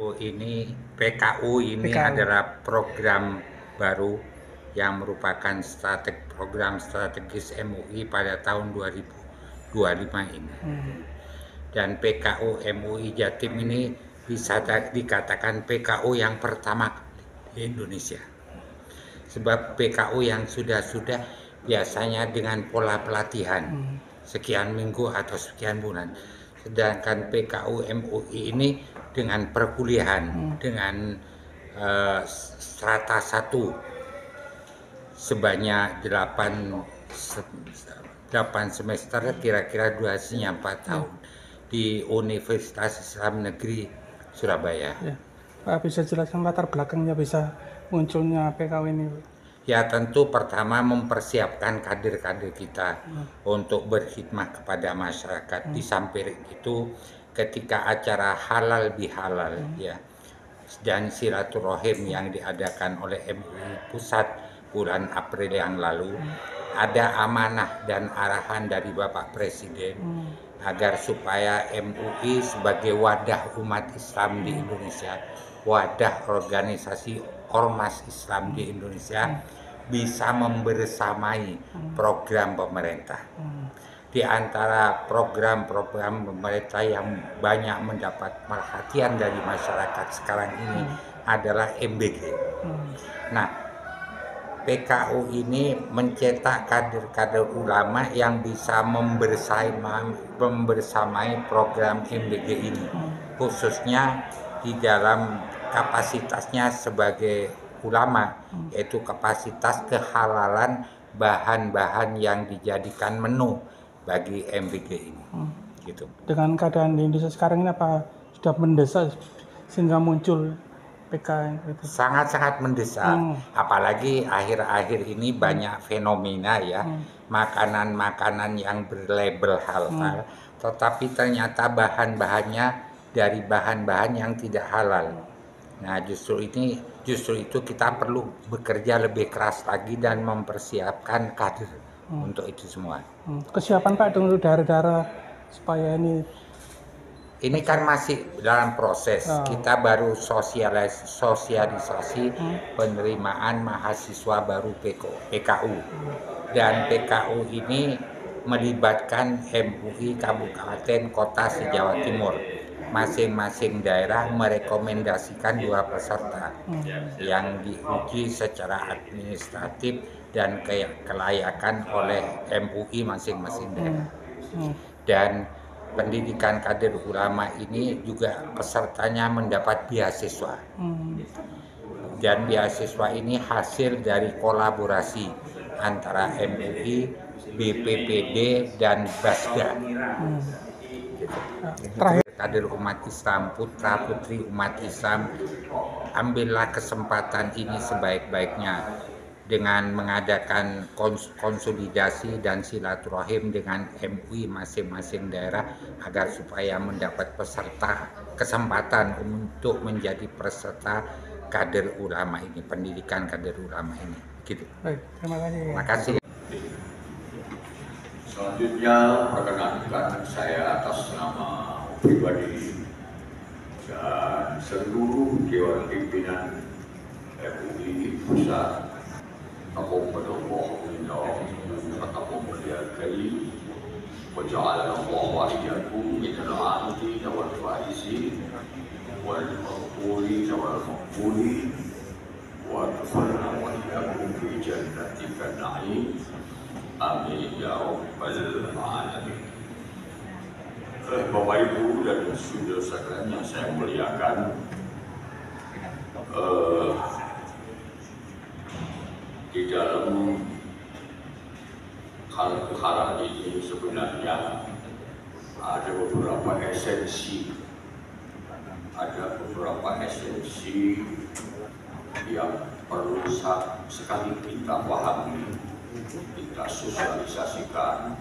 PKU ini PKU. adalah program baru yang merupakan program strategis MUI pada tahun 2025 ini. Dan PKU MUI Jatim ini bisa dikatakan PKU yang pertama di Indonesia. Sebab PKU yang sudah biasanya dengan pola pelatihan sekian minggu atau sekian bulan. Sedangkan PKU MUI ini dengan perkuliahan, dengan strata 1 sebanyak 8 semester, kira-kira durasinya 4 tahun di Universitas Islam Negeri Surabaya. Ya. Pak, bisa jelaskan latar belakangnya bisa munculnya PKU ini? Ya, tentu pertama mempersiapkan kader-kader kita untuk berkhidmat kepada masyarakat. Di samping itu, ketika acara halal bihalal ya dan silaturahim yang diadakan oleh MUI Pusat bulan April yang lalu, ada amanah dan arahan dari Bapak Presiden agar supaya MUI sebagai wadah umat Islam di Indonesia, wadah organisasi ormas Islam di Indonesia, bisa membersamai program pemerintah. Di antara program-program pemerintah yang banyak mendapat perhatian dari masyarakat sekarang ini adalah MBG. Nah, PKU ini mencetak kader-kader ulama yang bisa membersamai program MBG ini, khususnya di dalam kapasitasnya sebagai ulama, yaitu kapasitas kehalalan bahan-bahan yang dijadikan menu bagi MBG ini. Gitu. Dengan keadaan di Indonesia sekarang ini apa sudah mendesak sehingga muncul PKU itu? Sangat-sangat mendesak, apalagi akhir-akhir ini banyak fenomena ya, makanan-makanan yang berlabel halal, tetapi ternyata bahan-bahannya dari bahan-bahan yang tidak halal. Nah, justru itu kita perlu bekerja lebih keras lagi dan mempersiapkan kader untuk itu semua. Kesiapan Pak untuk daerah-daerah supaya ini kan masih dalam proses. Kita baru sosialisasi penerimaan mahasiswa baru PKU. Dan PKU ini melibatkan MUI Kabupaten Kota se-Jawa Timur. Masing-masing daerah merekomendasikan 2 peserta yang diuji secara administratif dan kelayakan oleh MUI masing-masing daerah. Dan pendidikan kader ulama ini juga pesertanya mendapat beasiswa. Dan beasiswa ini hasil dari kolaborasi antara MUI, BPPD, dan Basda. Terakhir, kader umat Islam, putra-putri umat Islam, ambillah kesempatan ini sebaik-baiknya dengan mengadakan konsolidasi dan silaturahim dengan MUI masing-masing daerah agar supaya mendapat kesempatan untuk menjadi peserta kader ulama ini, pendidikan kader ulama ini. Gitu. Baik, terima kasih. Terima kasih. Selanjutnya perkenankan saya atas nama pribadi dan seluruh Dewan Pimpinan MUI Pusat, تقبل الله منا وتقبل يا كريم وجعلنا الله واياكم من العاملين والفائزين والمغفورين والمقبولين وادخلنا واياكم في جنتك النعيم امين يا رب العالمين. Bapak Ibu dan saudara sekalian yang saya muliakan, di dalam hal ini sebenarnya ada beberapa esensi yang perlu sekali kita pahami, kita sosialisasikan,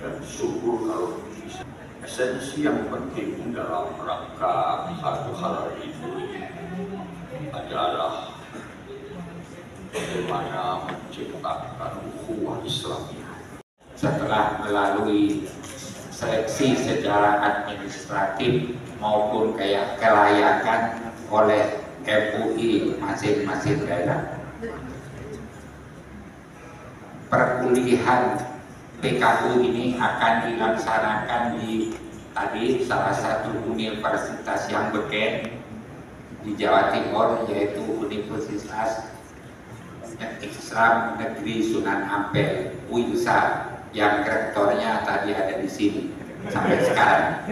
dan syukur kalau bisa. Esensi yang penting dalam rangka halal ini adalah bagaimana menciptakan ukhuwah Islamiyah. Setelah melalui seleksi secara administratif maupun kayak kelayakan oleh MUI masing-masing daerah. Perkuliahan PKU ini akan dilaksanakan di salah satu universitas yang beken di Jawa Timur, yaitu Universitas Islam Negeri Sunan Ampel (UINSA), yang rektornya tadi ada di sini sampai sekarang.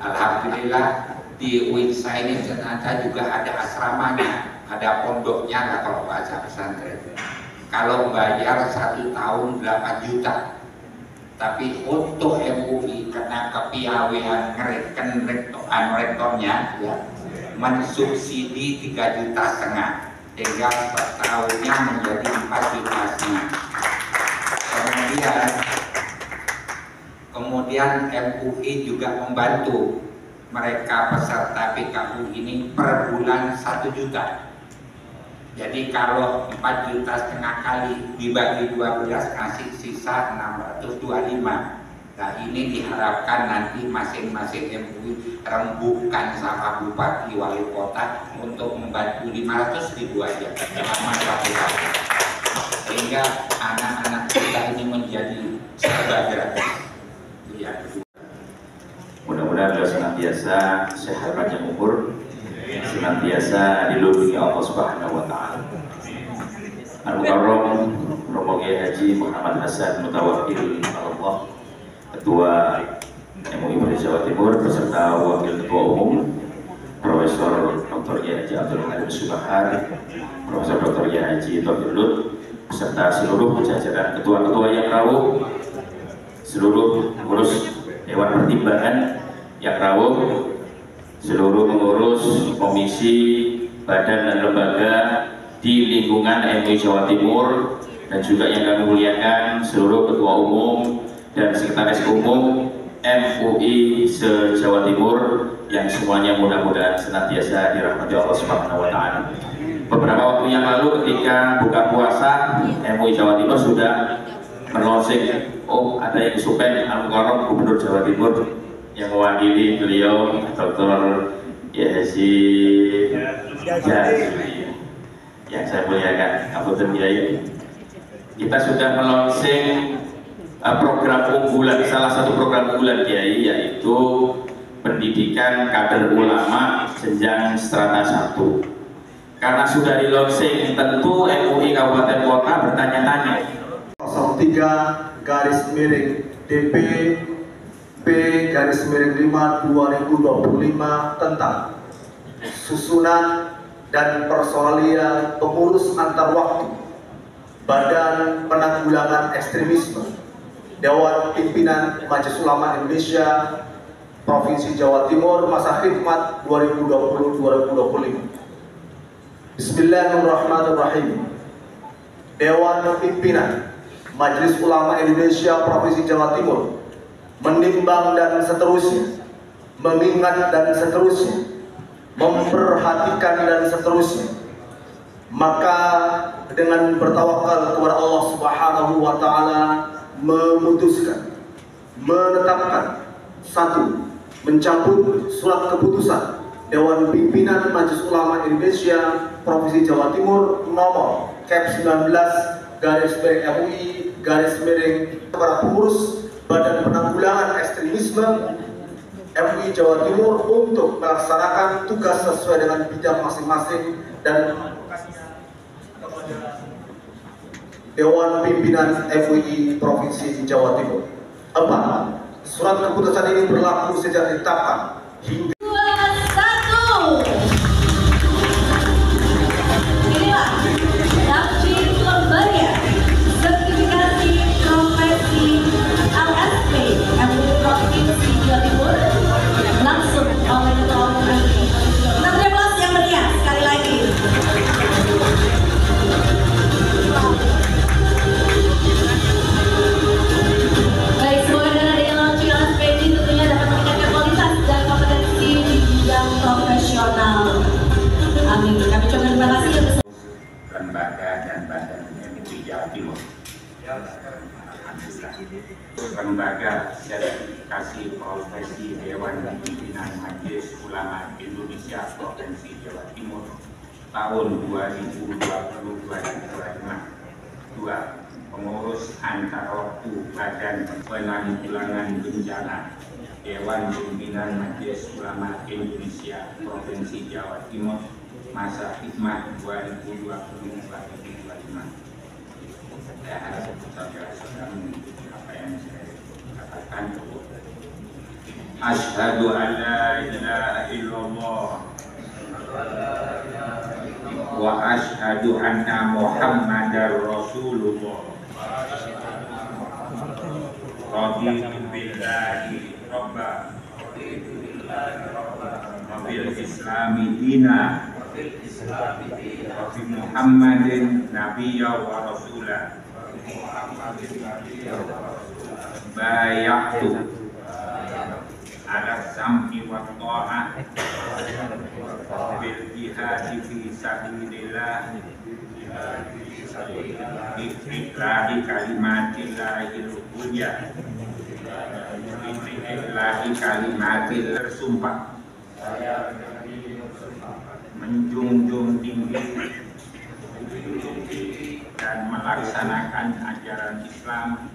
Alhamdulillah di UINSA ini ternyata juga ada asramanya, ada pondoknya lah kalau bahasa pesantren. Kalau bayar 1 tahun 8 juta, tapi untuk MUI karena kepiawaian rektornya ya, mensubsidi 3,5 juta, sehingga per tahunnya menjadi 4 juta setengah. Kemudian MUI juga membantu mereka peserta PKU ini per bulan 1 juta. Jadi kalau 4,5 juta kali dibagi 12 kasih sisa 625. Nah ini diharapkan nanti masing-masing MUI rembukan sama bupati wali kota untuk membantu 500.000 aja selama 1 tahun, sehingga anak-anak kita ini menjadi serba gratis. Ya. Mudah-mudahan beliau senantiasa sehat panjang umur, senantiasa dilindungi Allah Subhanahu wa taala. Al-Mukarram Romo Kiai Haji Muhammad Hasan Mutawakkil Allah, Ketua MUI Provinsi Jawa Timur beserta Wakil Ketua Umum Profesor Dr. Kiai Haji Abdul Halim Subahar, Profesor Dr. Kiai Haji Tauhid Lut, beserta seluruh jajaran ketua-ketua yang rawuh, seluruh pengurus Dewan Pertimbangan yang rawuh, seluruh pengurus komisi, badan dan lembaga di lingkungan MUI Jawa Timur, dan juga yang kami muliakan seluruh ketua umum dan sekretaris umum MUI se-Jawa Timur yang semuanya mudah-mudahan senantiasa dirahmati Allah Subhanahu wa taala. Beberapa waktu yang lalu ketika buka puasa, MUI Jawa Timur sudah melonsing, ada yang Supen Al-Mukarram Gubernur Jawa Timur yang mewakili beliau Dr. Haji Jazuli yang saya muliakan, Apunten Kiai. Kita sudah melonsing program unggulan, salah satu program unggulan Kiai, yaitu pendidikan kader ulama jenjang strata 1. Karena sudah di launching, tentu MUI Kabupaten Kota bertanya-tanya. 03/DP/5/2025 tentang susunan dan personalia pengurus antar waktu Badan Penanggulangan Ekstremisme Dewan Pimpinan Majelis Ulama Indonesia Provinsi Jawa Timur masa khidmat 2020-2025. Bismillahirrahmanirrahim. Dewan Pimpinan Majelis Ulama Indonesia Provinsi Jawa Timur menimbang dan seterusnya, mengingat dan seterusnya, memperhatikan dan seterusnya, maka dengan bertawakal kepada Allah Subhanahu wa taala memutuskan, menetapkan, 1. Mencabut surat keputusan Dewan Pimpinan Majelis Ulama Indonesia Provinsi Jawa Timur nomor Cap/19/MUI/MUI para pengurus Badan Penanggulangan Ekstremisme MUI Jawa Timur untuk melaksanakan tugas sesuai dengan bidang masing-masing dan Dewan Pimpinan MUI Provinsi Jawa Timur. 4. Surat keputusan ini berlaku sejak ditetapkan hingga 2, 1. Inilah Nafsi Lembaga Sertifikasi Profesi LSP MUI Provinsi Jawa Timur langsung oleh Ketua Umum MUI. Kita beri aplaus yang meriah sekali lagi. Baik, semoga dengan adanya launching LSP ini tentunya dapat meningkatkan kualitas dan kompetensi tahun 2020-2025. 2. Pengurus antar waktu Badan Penanggulangan Bencana Dewan Pimpinan Majelis Ulama Indonesia Provinsi Jawa Timur masa hikmah 2020-2025. Saya harap saudara-saudara mengikuti apa yang saya katakan. Asyhadu an la ilaha illallah wa asyhadu anna Muhammadar Rasulullah. Raditu billahi rabba wa bil islami dina wa bi Muhammadin nabiyya wa rasulah. Bayatu ala sam'i wa ta'ah bil jihadi fi sabilillah istiqlali kalimatillahil ulya. Istiqlali kalimatil bersumpah menjunjung tinggi dan melaksanakan ajaran Islam,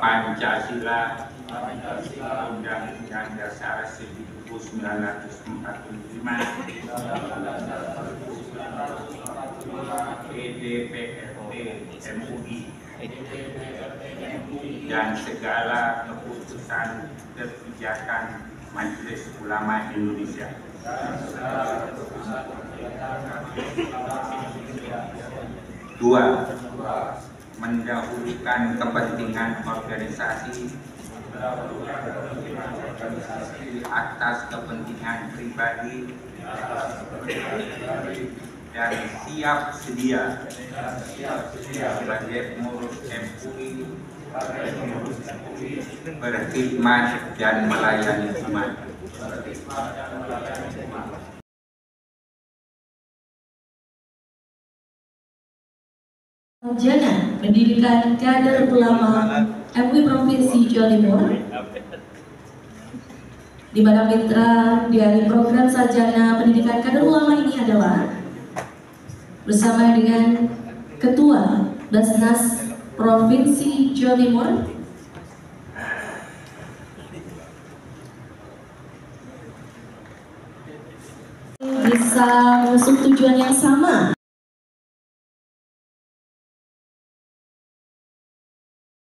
Pancasila, Undang-Undang Dasar 1945, PDPRT MUI, dan segala keputusan kebijakan Majelis Ulama Indonesia. 2. Mendahulukan kepentingan organisasi atas kepentingan pribadi dan siap sedia sebagai pengurus MUI berkhidmat dan melayani umat. Sarjana Pendidikan Kader Ulama MUI Provinsi Jawa Timur, di mana mitra dari program Sarjana Pendidikan Kader Ulama ini adalah bersama dengan Ketua Basnas Provinsi Jawa Timur, bisa mengusung tujuan yang sama,